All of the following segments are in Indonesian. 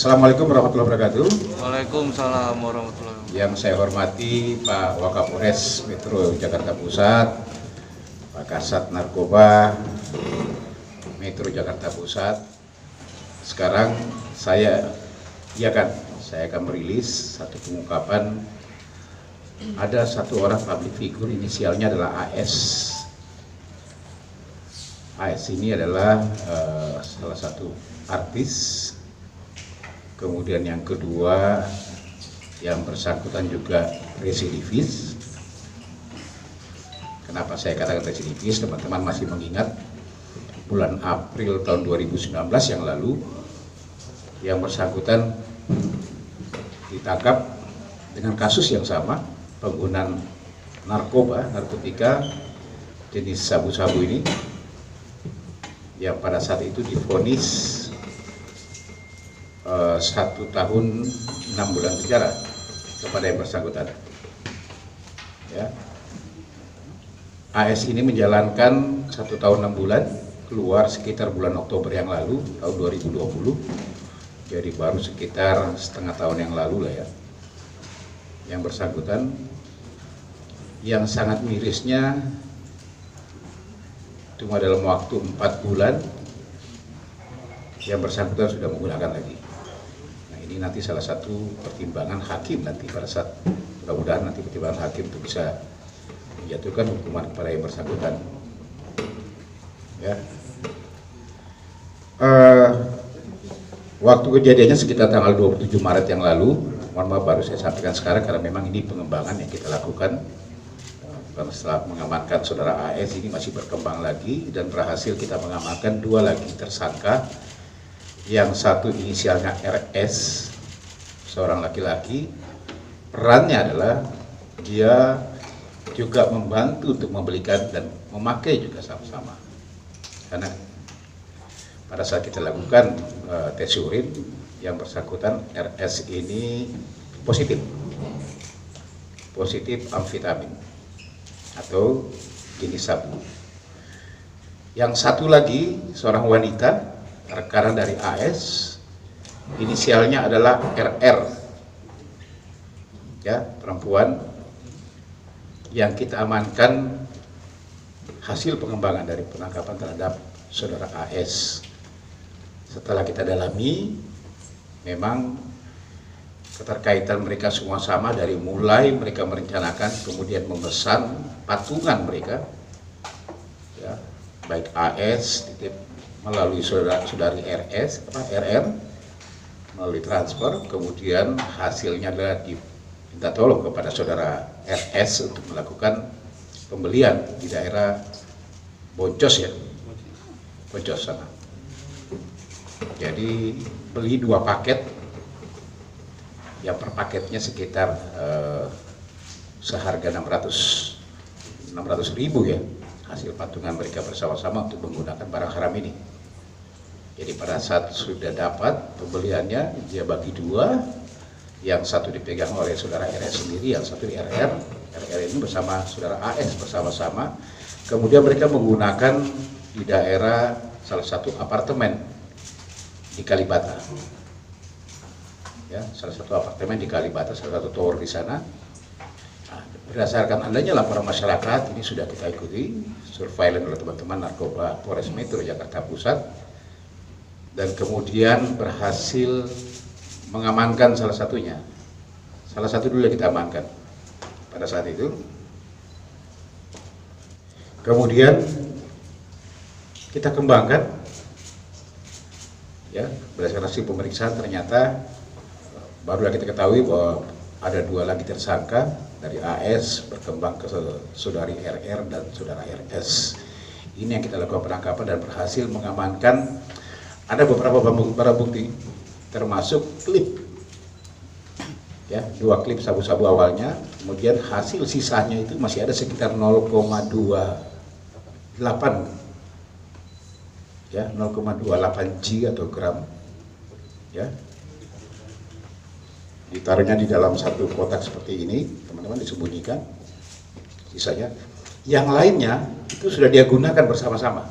Assalamualaikum warahmatullahi wabarakatuh. Waalaikumsalam warahmatullahi wabarakatuh. Yang saya hormati Pak Wakapolres Metro Jakarta Pusat, Pak Kasat Narkoba Metro Jakarta Pusat. Sekarang saya akan merilis satu pengungkapan. Ada satu orang public figure, inisialnya adalah AS. AS ini adalah salah satu artis. Kemudian yang kedua, yang bersangkutan juga residivis. Kenapa saya katakan residivis? Teman-teman masih mengingat bulan April tahun 2019 yang lalu, yang bersangkutan ditangkap dengan kasus yang sama, penggunaan narkotika jenis sabu-sabu ini, yang pada saat itu divonis 1 tahun 6 bulan penjara kepada yang bersangkutan. Ya. AS ini menjalankan 1 tahun 6 bulan, keluar sekitar bulan Oktober yang lalu, tahun 2020. Jadi baru sekitar setengah tahun yang lalu lah ya. Yang bersangkutan, yang sangat mirisnya, cuma dalam waktu 4 bulan, yang bersangkutan sudah menggunakan lagi. Ini nanti salah satu pertimbangan hakim nanti pada saat, mudah-mudahan nanti pertimbangan hakim itu bisa menjatuhkan hukuman kepada yang bersangkutan. Ya. Waktu kejadiannya sekitar tanggal 27 Maret yang lalu. Mohon maaf baru saya sampaikan sekarang karena memang ini pengembangan yang kita lakukan. Setelah mengamankan saudara AS, ini masih berkembang lagi dan berhasil kita mengamankan 2 lagi tersangka. Yang satu inisialnya RS, seorang laki-laki. Perannya adalah dia juga membantu untuk membelikan dan memakai juga sama-sama. Karena pada saat kita lakukan tes urin, yang bersangkutan RS ini positif amfetamin atau jenis sabu. Yang satu lagi seorang wanita, rekanan dari AS, inisialnya adalah RR, ya, perempuan yang kita amankan hasil pengembangan dari penangkapan terhadap saudara AS. Setelah kita dalami, memang keterkaitan mereka semua sama, dari mulai mereka merencanakan kemudian memesan patungan mereka, ya, baik AS melalui saudari RR melalui transfer, kemudian hasilnya adalah diminta tolong kepada saudara RS untuk melakukan pembelian di daerah Boncos, ya, Boncos sana. Jadi beli 2 paket, yang per paketnya sekitar seharga 600.000 ya, hasil patungan mereka bersama-sama untuk menggunakan barang haram ini. Jadi pada saat sudah dapat pembeliannya, dia bagi 2, yang satu dipegang oleh saudara RS sendiri, yang satu RR ini bersama saudara AS bersama-sama. Kemudian mereka menggunakan di daerah salah satu apartemen di Kalibata, ya, salah satu apartemen di Kalibata, salah satu tower di sana. Nah, berdasarkan adanya laporan masyarakat, ini sudah kita ikuti surveillance oleh teman-teman narkoba Polres Metro Jakarta Pusat, dan kemudian berhasil mengamankan salah satunya. Salah satu dulu yang kita amankan pada saat itu. Kemudian kita kembangkan, ya, berdasarkan hasil pemeriksaan ternyata barulah kita ketahui bahwa ada 2 lagi tersangka dari AS berkembang ke saudari RR dan saudara RS. Ini yang kita lakukan penangkapan dan berhasil mengamankan. Ada beberapa barang bukti, termasuk klip, ya, 2 klip sabu-sabu awalnya. Kemudian hasil sisanya itu masih ada sekitar 0,28, ya, 0,28 G atau gram, ya. Ditaruhnya di dalam satu kotak seperti ini, teman-teman, disembunyikan sisanya. Yang lainnya itu sudah dia gunakan bersama-sama.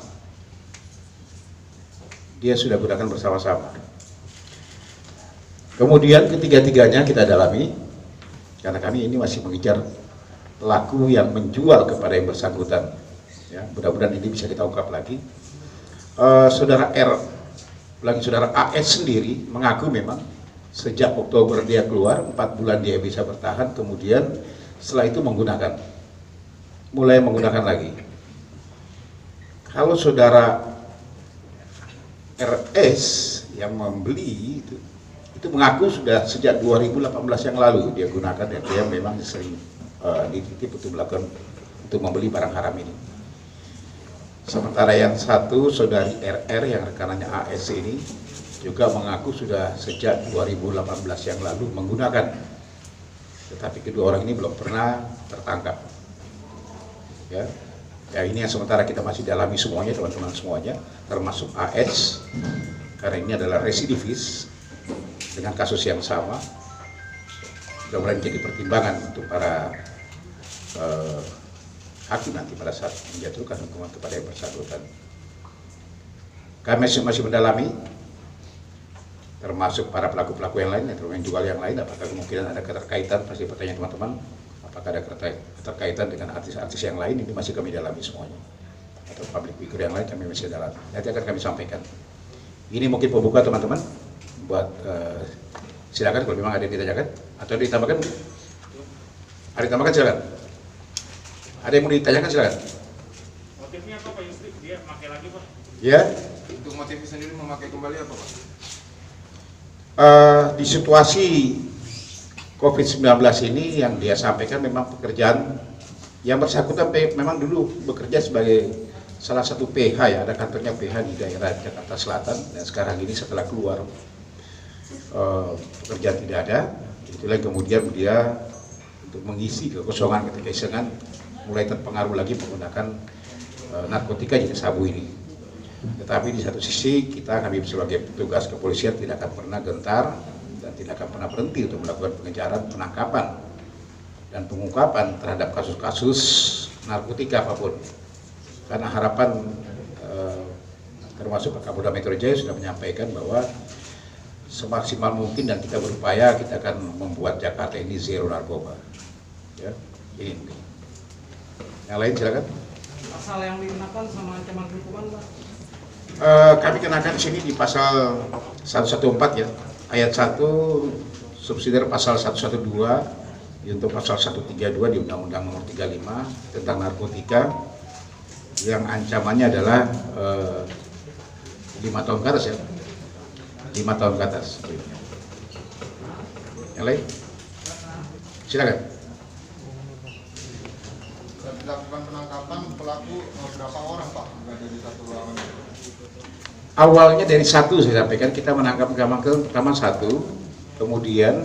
Dia sudah gunakan bersama-sama. Kemudian ketiga-tiganya kita dalami, karena kami ini masih mengejar pelaku yang menjual kepada yang bersangkutan. Ya, mudah-mudahan ini bisa kita ungkap lagi. Saudara R, lagi saudara AS sendiri mengaku memang sejak Oktober dia keluar, 4 bulan dia bisa bertahan, kemudian setelah itu mulai menggunakan lagi. Kalau saudara RS yang membeli itu mengaku sudah sejak 2018 yang lalu dia gunakan, dan dia memang sering dititip untuk membeli barang haram ini. Sementara yang satu, saudari RR yang rekanannya AS ini juga mengaku sudah sejak 2018 yang lalu menggunakan, tetapi kedua orang ini belum pernah tertangkap. Ya, ini yang sementara kita masih dalami semuanya, teman-teman semuanya, termasuk AS, karena ini adalah residivis dengan kasus yang sama. Mudah-mudahan jadi pertimbangan untuk para hakim nanti pada saat menjatuhkan hukuman kepada yang bersangkutan. Kami masih mendalami, termasuk para pelaku-pelaku yang lain, yang jual yang lain, apakah kemungkinan ada keterkaitan, pasti pertanyaan teman-teman, apakah ada keterkaitan dengan artis-artis yang lain, ini masih kami dalami semuanya. Atau public figure yang lain kami masih dalami. Nanti akan kami sampaikan. Ini mungkin pembuka teman-teman, buat silakan kalau memang ada yang ditanyakan atau ditambahkan. Ada yang ditambahkan silakan. Ada yang mau ditanyakan silakan. Motifnya apa Pak Yusri? Dia pakai lagi Pak? Ya. Untuk motifnya sendiri memakai kembali apa Pak? Di situasi COVID-19 ini yang dia sampaikan memang pekerjaan yang bersangkutan memang dulu bekerja sebagai salah satu PH, ya, ada kantornya PH di daerah Jakarta Selatan, dan sekarang ini setelah keluar pekerjaan tidak ada, itulah kemudian dia untuk mengisi kekosongan ketika mulai terpengaruh lagi menggunakan narkotika jenis sabu ini. Tetapi di satu sisi kami sebagai petugas kepolisian tidak akan pernah gentar dan tidak akan pernah berhenti untuk melakukan pengejaran, penangkapan, dan pengungkapan terhadap kasus-kasus narkotika apapun. Karena harapan termasuk Pak Kapolda Metro Jaya sudah menyampaikan bahwa semaksimal mungkin dan kita berupaya kita akan membuat Jakarta ini zero narkoba. Ya, ini. Yang lain silakan. Pasal yang dikenakan sama ancaman hukuman Pak? Kami kenakan di sini di pasal 114 ya, ayat 1 subsidiar pasal 112 untuk pasal 132 di Undang-Undang Nomor 35 tentang narkotika yang ancamannya adalah 5 tahun ke atas ya, 5 tahun ke atas. Yang lain silakan. Dilakukan penangkapan pelaku berapa orang Pak? Nggak dari satu ruangan? Awalnya dari satu saya sampaikan, kita menangkap pertama satu, kemudian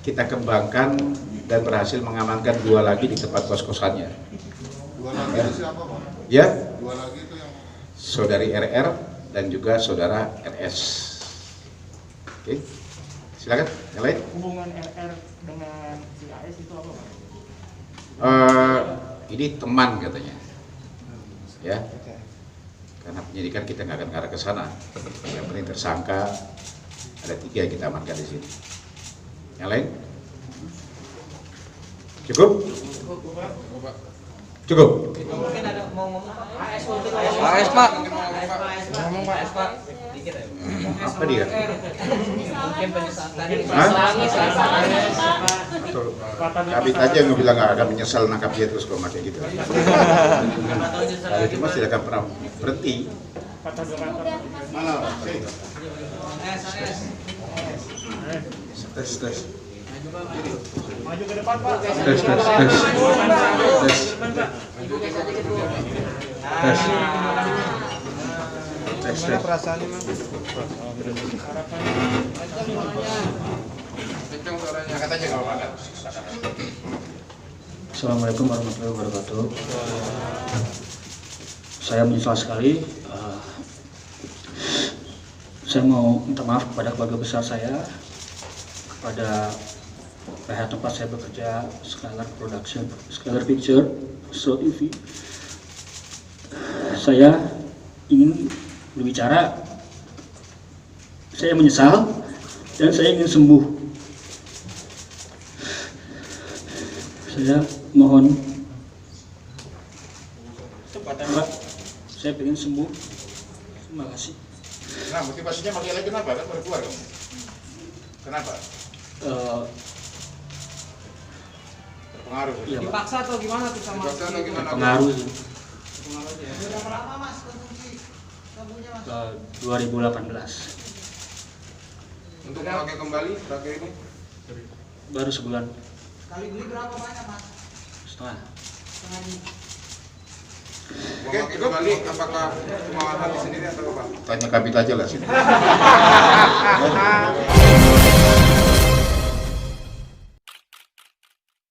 kita kembangkan dan berhasil mengamankan 2 lagi di tempat kos-kosannya. 2 lagi itu siapa Pak? Ya, 2 lagi itu yang saudari RR dan juga saudara RS. Oke, silakan yang lain. Hubungan RR dengan si AS itu apa Pak? Ini teman katanya, ya. Karena penyidikan kita nggak akan ngarah ke sana. Yang penting tersangka ada 3 yang kita amankan di sini. Yang lain? Cukup? Cukup. Mungkin ada mau ngomong Pak. AS AS Pak. Ngomong Pak. AS Pak. Dikit ya. Apa dia? Mungkin penyesalan. Kabit aja yang bilang nggak akan menyesal nangkap dia terus kalau pakai gitu. Kalau cuma tidak akan pernah berhenti. mana? Tes. Maju ke depan Pak. Tes. Gimana perasaannya Mang? Kencang suaranya. Angkat aja kalau angkat. Assalamualaikum warahmatullahi wabarakatuh. Saya menyesal sekali. Saya mau minta maaf kepada keluarga besar saya, kepada PH tempat saya bekerja, Skylar Picture, Show TV. Saya ingin berbicara. Saya menyesal dan saya ingin sembuh. Saya mohon, Pak, saya pengen sembuh. Terima kasih. Nah, motivasinya pakai lagi kenapa? Kan baru keluar kamu. Kenapa? Terpengaruh. Iya, Pak. Dipaksa atau gimana tuh sama? Dipaksa atau gimana? Pengaruh sih. Pengaruh aja. Sudah berapa mas konsumsi sabunya mas? 2018. Untuk memakai kembali terakhir ini? Baru sebulan Kali beli berapa banyak mas? setengah. Setengah ini. Memakai kembali apakah cuma habis sendiri atau apa? Tanya Kabit aja lah sini.